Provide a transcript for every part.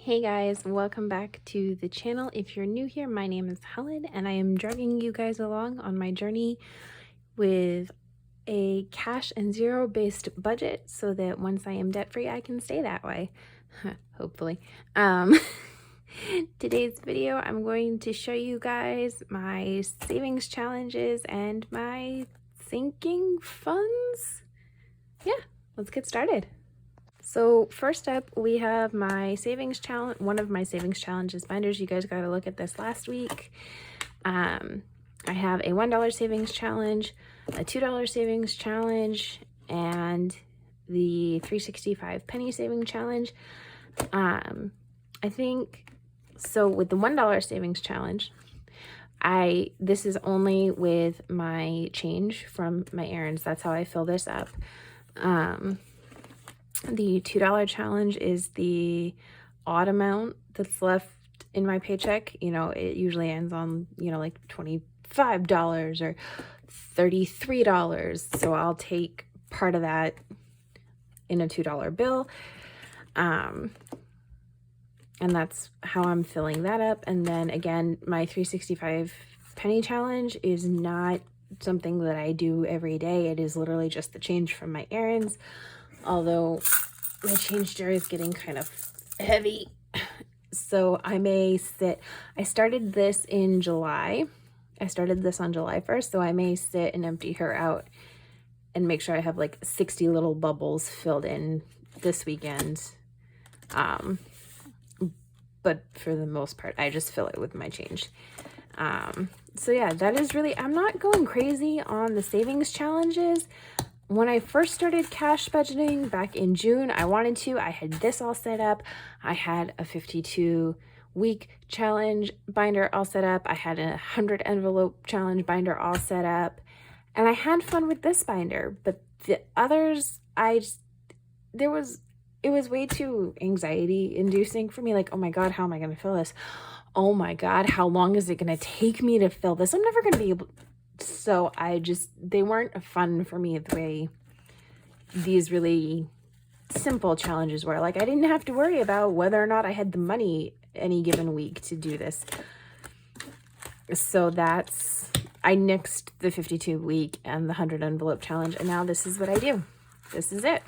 Hey guys, welcome back to the channel. If you're new here, my name is Helen and I am dragging you guys along on my journey with a cash and zero based budget so that once I am debt free, I can stay that way. Hopefully. Today's video, I'm going to show you guys my savings challenges and my sinking funds. Yeah, let's get started. So first up, we have my savings challenge, one of my savings challenges binders. You guys got to look at this last week. I have a $1 savings challenge, a $2 savings challenge, and the 365 penny saving challenge. I think, so with the $1 savings challenge, this is only with my change from my errands. That's how I fill this up. The $2 challenge is the odd amount that's left in my paycheck. You know, it usually ends on, like $25 or $33. So I'll take part of that in a $2 bill. And that's how I'm filling that up. And then again, my 365 penny challenge is not something that I do every day. It is literally just the change from my errands. Although my change jar is getting kind of heavy, so I started this in July. I started this on July 1st, so I may sit and empty her out and make sure I have like 60 little bubbles filled in this weekend. But for the most part, I just fill it with my change. So yeah, that is really, I'm not going crazy on the savings challenges. When I first started cash budgeting back in June, I had this all set up. I had a 52-week challenge binder all set up. I had a 100 envelope challenge binder all set up. And I had fun with this binder, but the others, it was way too anxiety inducing for me. Like, oh my God, how am I going to fill this? Oh my God, how long is it going to take me to fill this? I'm never going to be able. So they weren't fun for me the way these really simple challenges were. Like, I didn't have to worry about whether or not I had the money any given week to do this. So I nixed the 52-week and the 100 envelope challenge. And now this is what I do. This is it.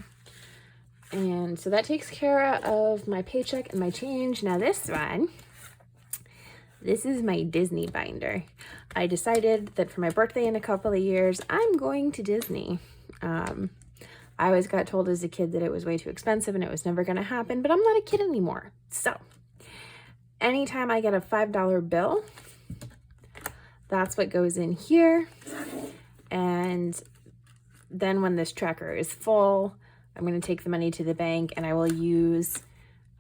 And so that takes care of my paycheck and my change. Now this is my Disney binder. I decided that for my birthday in a couple of years, I'm going to Disney. I always got told as a kid that it was way too expensive and it was never going to happen, but I'm not a kid anymore. So anytime I get a $5 bill, that's what goes in here. And then when this tracker is full, I'm going to take the money to the bank and I will use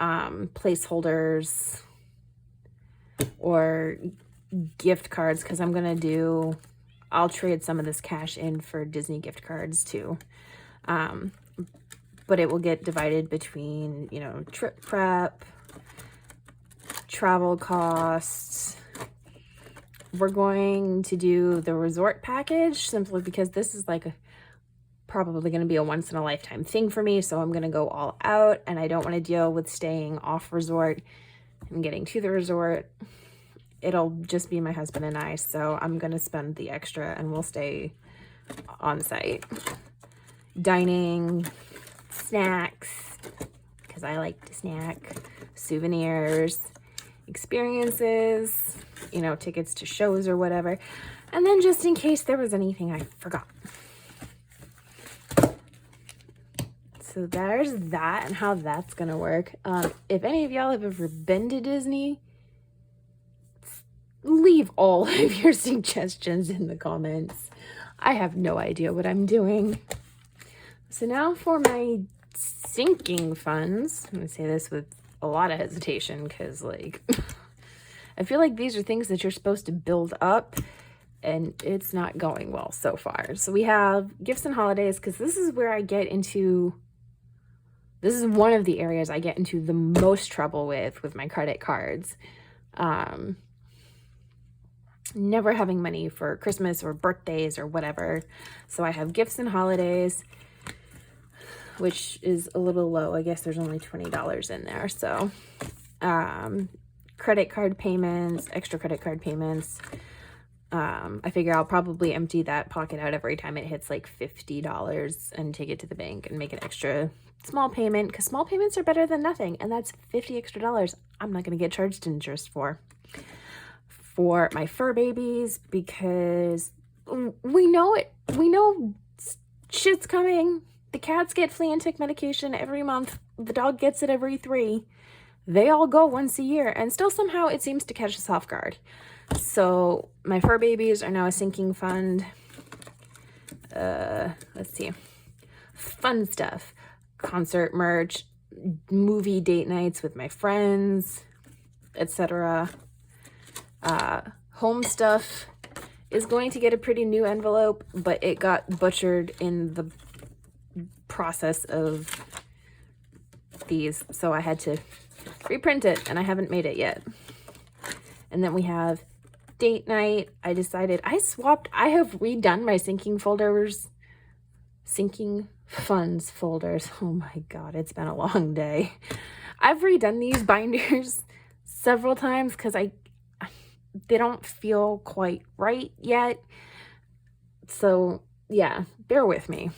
placeholders or gift cards, because I'll trade some of this cash in for Disney gift cards too. But it will get divided between, trip prep, travel costs. We're going to do the resort package simply because this is like probably going to be a once in a lifetime thing for me. So I'm going to go all out and I don't want to deal with staying off resort and getting to the resort. It'll just be my husband and I, so I'm going to spend the extra and we'll stay on site. Dining, snacks, because I like to snack, souvenirs, experiences, tickets to shows or whatever. And then just in case there was anything I forgot. So there's that and how that's going to work. If any of y'all have ever been to Disney, leave all of your suggestions in the comments. I have no idea what I'm doing. So now for my sinking funds. I'm going to say this with a lot of hesitation because, I feel like these are things that you're supposed to build up and it's not going well so far. So we have gifts and holidays, because this is one of the areas I get into the most trouble with my credit cards. Never having money for Christmas or birthdays or whatever. So I have gifts and holidays, which is a little low. I guess there's only $20 in there. So credit card payments, extra credit card payments. I figure I'll probably empty that pocket out every time it hits like $50 and take it to the bank and make an extra small payment, because small payments are better than nothing, and that's $50 extra I'm not going to get charged interest for. For my fur babies, because we know shit's coming. The cats get flea and tick medication every month. The dog gets it every 3. They all go once a year, and still somehow it seems to catch us off guard. So my fur babies are now a sinking fund. Let's see. Fun stuff. Concert merch, movie date nights with my friends, etc. Home stuff is going to get a pretty new envelope, but it got butchered in the process of these, so I had to reprint it, and I haven't made it yet. And then we have date night. I have redone my sinking funds folders. Oh my god, it's been a long day. I've redone these binders several times because they don't feel quite right yet. So yeah, bear with me.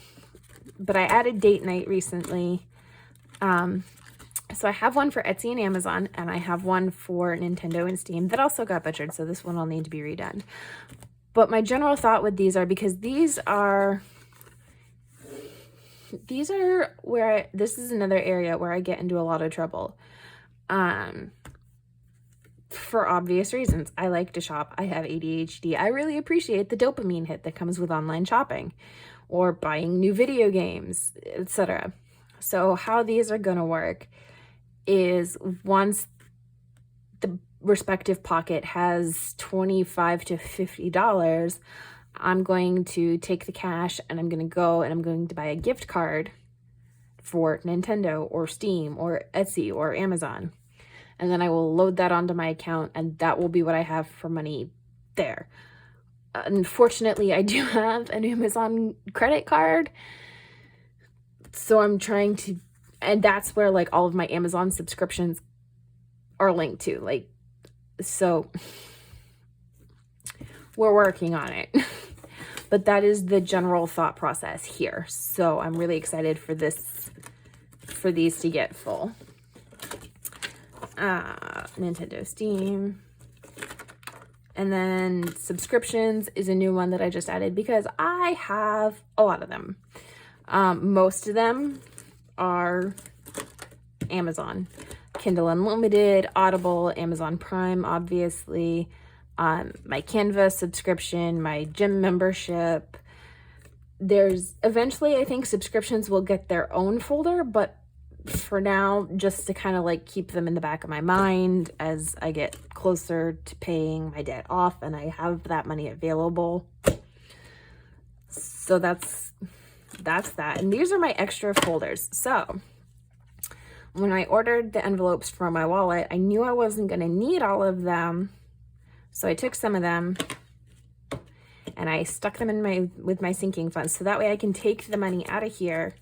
But I added date night recently. So I have one for Etsy and Amazon, and I have one for Nintendo and Steam that also got butchered, so this one will need to be redone. But my general thought with these are, because these are where this is another area where I get into a lot of trouble. For obvious reasons. I like to shop. I have ADHD. I really appreciate the dopamine hit that comes with online shopping or buying new video games, etc. So how these are going to work is, once the respective pocket has $25 to $50, I'm going to take the cash and I'm going to go and I'm going to buy a gift card for Nintendo or Steam or Etsy or Amazon. And then I will load that onto my account, and that will be what I have for money there. Unfortunately, I do have an Amazon credit card, so I'm trying to, and that's where like all of my Amazon subscriptions are linked to. Like, so we're working on it. But that is the general thought process here. So I'm really excited for these to get full. Nintendo, Steam. And then subscriptions is a new one that I just added because I have a lot of them. Most of them are Amazon. Kindle Unlimited, Audible, Amazon Prime, obviously. My Canva subscription, my gym membership. There's eventually, I think subscriptions will get their own folder, but for now, just to kind of like keep them in the back of my mind as I get closer to paying my debt off and I have that money available. So that's that. And these are my extra folders. So when I ordered the envelopes for my wallet, I knew I wasn't going to need all of them. So I took some of them and I stuck them in with my sinking funds. So that way I can take the money out of here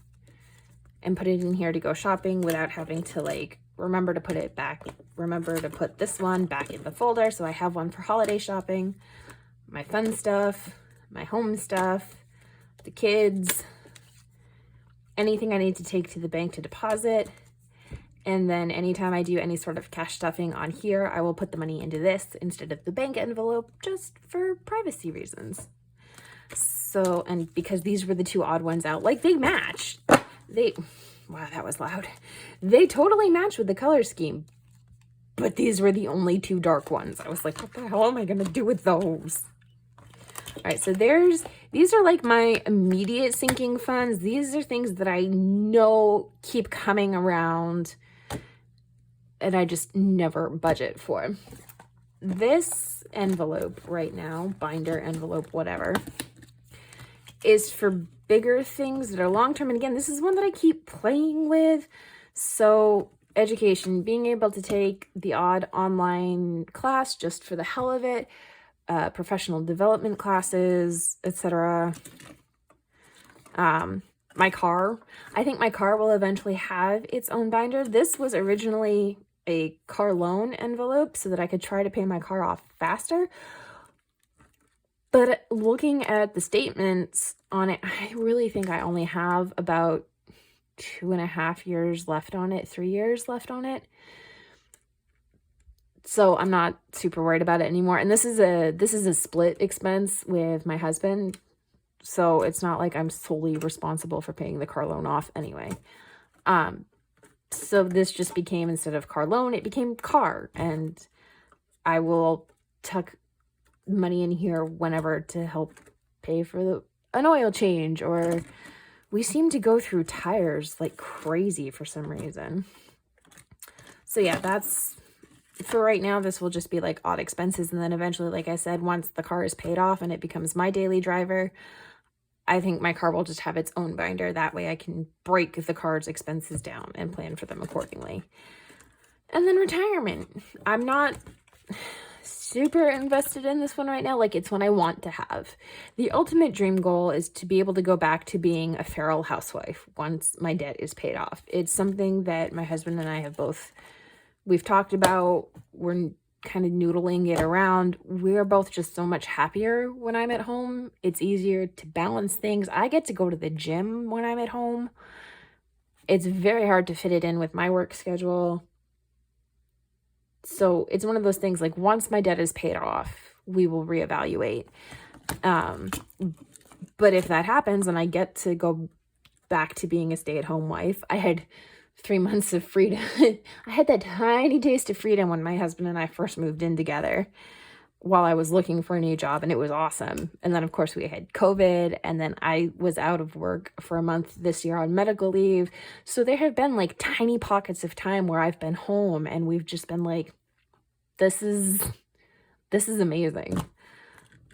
and put it in here to go shopping without having to like remember to put it back. Remember to put this one back in the folder. So I have one for holiday shopping, my fun stuff, my home stuff, the kids, anything I need to take to the bank to deposit. And then anytime I do any sort of cash stuffing on here, I will put the money into this instead of the bank envelope, just for privacy reasons. So, and because these were the two odd ones out, like they match. Wow, that was loud. They totally match with the color scheme, but these were the only two dark ones. I was like, what the hell am I going to do with those? All right, so these are like my immediate sinking funds. These are things that I know keep coming around and I just never budget for. This envelope right now, binder, envelope, whatever, is for bigger things that are long-term. And again, this is one that I keep playing with. So education, being able to take the odd online class just for the hell of it, professional development classes, etc. My car, I think my car will eventually have its own binder. This was originally a car loan envelope so that I could try to pay my car off faster. But looking at the statements on it, I really think I only have about 2.5 years left on it, 3 years left on it. So I'm not super worried about it anymore. And this is a split expense with my husband. So it's not like I'm solely responsible for paying the car loan off anyway. So this just became, instead of car loan, it became car. And I will tuck money in here whenever to help pay for an oil change, or we seem to go through tires like crazy for some reason. So yeah, that's for right now. This will just be like odd expenses, and then eventually, like I said, once the car is paid off and it becomes my daily driver, I think my car will just have its own binder. That way I can break the car's expenses down and plan for them accordingly. And then retirement. I'm not super invested in this one right now. Like, it's one I want to have. The ultimate dream goal is to be able to go back to being a feral housewife once my debt is paid off. It's something that my husband and I have we've talked about. We're kind of noodling it around. We're both just so much happier when I'm at home. It's easier to balance things. I get to go to the gym when I'm at home. It's very hard to fit it in with my work schedule. So it's one of those things, like, once my debt is paid off, we will reevaluate. But if that happens and I get to go back to being a stay-at-home wife, I had 3 months of freedom. I had that tiny taste of freedom when my husband and I first moved in together while I was looking for a new job, and it was awesome. And then, of course, we had COVID, and then I was out of work for a month this year on medical leave. So there have been like tiny pockets of time where I've been home, and we've just been like, this is amazing.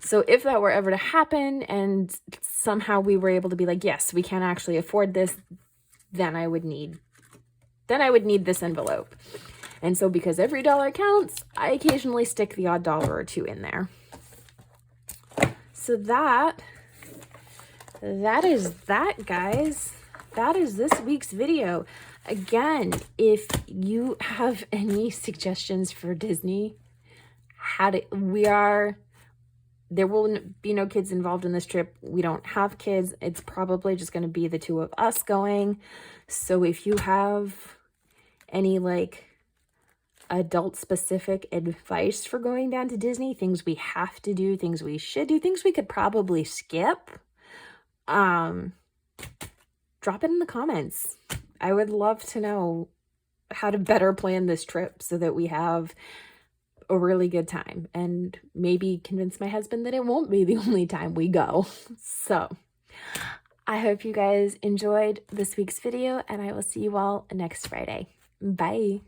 So if that were ever to happen and somehow we were able to be like, yes, we can actually afford this, then I would need this envelope. And so, because every dollar counts, I occasionally stick the odd dollar or two in there. So that is that, guys. That is this week's video. Again, if you have any suggestions for Disney, there will be no kids involved in this trip. We don't have kids. It's probably just going to be the two of us going. So if you have any like adult specific advice for going down to Disney, things we have to do, things we should do, things we could probably skip, drop it in the comments. I would love to know how to better plan this trip so that we have a really good time, and maybe convince my husband that it won't be the only time we go. So I hope you guys enjoyed this week's video, and I will see you all next Friday. Bye.